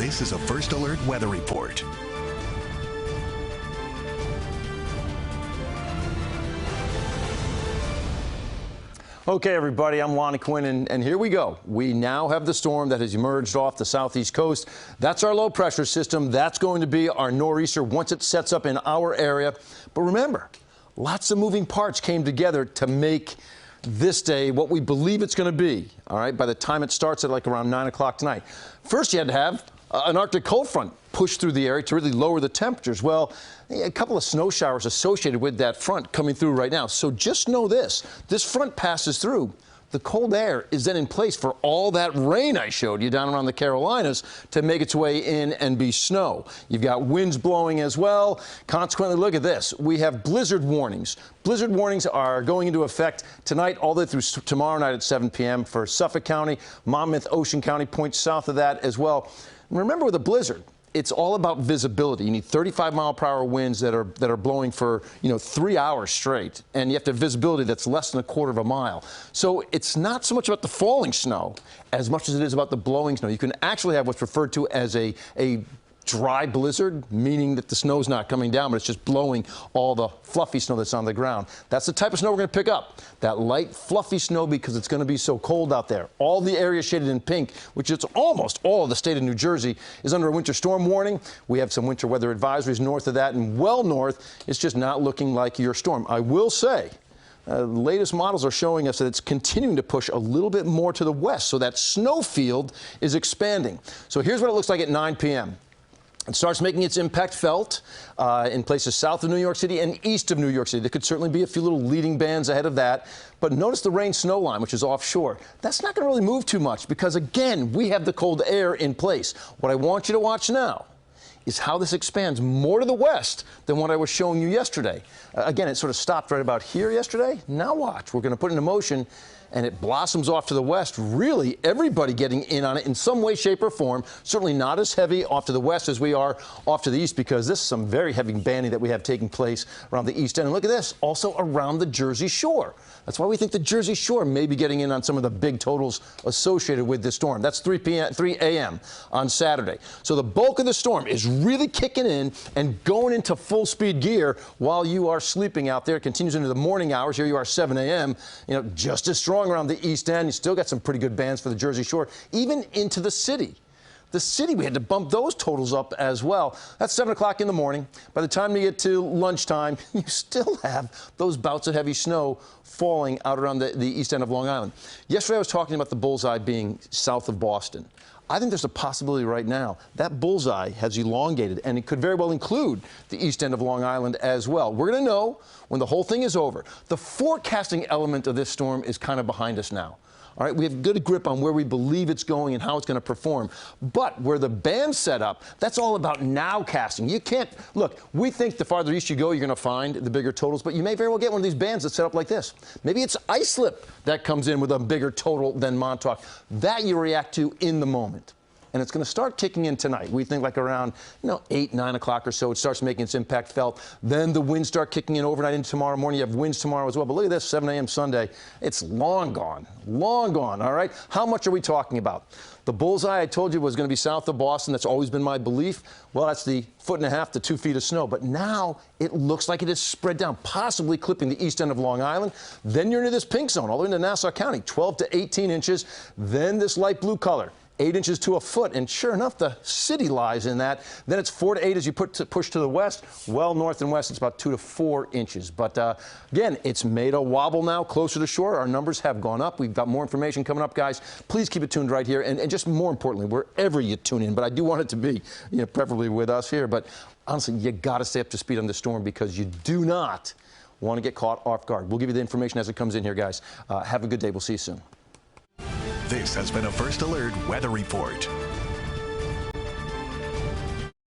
This is a First Alert Weather Report. Okay, everybody, I'm Lonnie Quinn, and here we go. We now have the storm that has emerged off the southeast coast. That's our low pressure system. That's going to be our nor'easter once it sets up in our area. But remember, lots of moving parts came together to make this day what we believe it's going to be, all right, by the time it starts at like around 9 o'clock tonight. First, you had to have an Arctic cold front push through the area to really lower the temperatures. Well, a couple of snow showers associated with that front coming through right now. So just know this front passes through. The cold air is then in place for all that rain I showed you down around the Carolinas to make its way in and be snow. You've got winds blowing as well. Consequently, look at this. We have blizzard warnings. Blizzard warnings are going into effect tonight all the way through tomorrow night at 7 p.m. for Suffolk County, Monmouth, Ocean County, points south of that as well. And remember, with a blizzard, it's all about visibility. You need 35-mile-per-hour winds that are blowing for 3 hours straight, and you have to have visibility that's less than a quarter of a mile. So it's not so much about the falling snow as much as it is about the blowing snow. You can actually have what's referred to as a dry blizzard, meaning that the snow's not coming down, but it's just blowing all the fluffy snow that's on the ground. That's the type of snow we're going to pick up. That light, fluffy snow, because it's going to be so cold out there. All the area shaded in pink, which is almost all of the state of New Jersey, is under a winter storm warning. We have some winter weather advisories north of that, and well north, it's just not looking like your storm. I will say, the latest models are showing us that it's continuing to push a little bit more to the west, so that snow field is expanding. So here's what it looks like at 9 p.m. It starts making its impact felt in places south of New York City and east of New York City. There could certainly be a few little leading bands ahead of that. But notice the rain-snow line, which is offshore. That's not going to really move too much because, again, we have the cold air in place. What I want you to watch now is how this expands more to the west than what I was showing you yesterday. Again, it sort of stopped right about here yesterday. Now watch. We're going to put it into motion, and it blossoms off to the west. Really, everybody getting in on it in some way, shape, or form. Certainly not as heavy off to the west as we are off to the east, because this is some very heavy banding that we have taking place around the east end. And look at this, also around the Jersey Shore. That's why we think the Jersey Shore may be getting in on some of the big totals associated with this storm. That's 3 a.m. on Saturday. So the bulk of the storm is really kicking in and going into full speed gear while you are sleeping out there. It continues into the morning hours. Here you are, 7 a.m. Just as strong around the east end. You still got some pretty good bands for the Jersey Shore, even into the city. The city, we had to bump those totals up as well. That's 7 o'clock in the morning. By the time you get to lunchtime, you still have those bouts of heavy snow falling out around the east end of Long Island. Yesterday, I was talking about the bullseye being south of Boston. I think there's a possibility right now that bullseye has elongated, and it could very well include the east end of Long Island as well. We're going to know when the whole thing is over. The forecasting element of this storm is kind of behind us now. All right, we have good grip on where we believe it's going and how it's going to perform. But where the band's set up, that's all about nowcasting. You can't, look, we think the farther east you go, you're going to find the bigger totals, but you may very well get one of these bands that's set up like this. Maybe it's Islip that comes in with a bigger total than Montauk. That you react to in the moment. And it's going to start kicking in tonight. We think like around 8, 9 o'clock or so, it starts making its impact felt. Then the winds start kicking in overnight into tomorrow morning. You have winds tomorrow as well. But look at this, 7 a.m. Sunday. It's long gone, all right? How much are we talking about? The bullseye I told you was going to be south of Boston. That's always been my belief. Well, that's the 1.5 to 2 feet of snow. But now it looks like it is spread down, possibly clipping the east end of Long Island. Then you're into this pink zone, all the way into Nassau County, 12 to 18 inches. Then this light blue color, 8 inches to a foot, and sure enough, the city lies in that. Then it's 4 to 8 as you push to the west. Well, north and west, it's about 2 to 4 inches. But again, it's made a wobble now closer to shore. Our numbers have gone up. We've got more information coming up, guys. Please keep it tuned right here, and just more importantly, wherever you tune in. But I do want it to be, preferably with us here. But honestly, you got to stay up to speed on this storm because you do not want to get caught off guard. We'll give you the information as it comes in here, guys. Have a good day. We'll see you soon. This has been a First Alert Weather Report.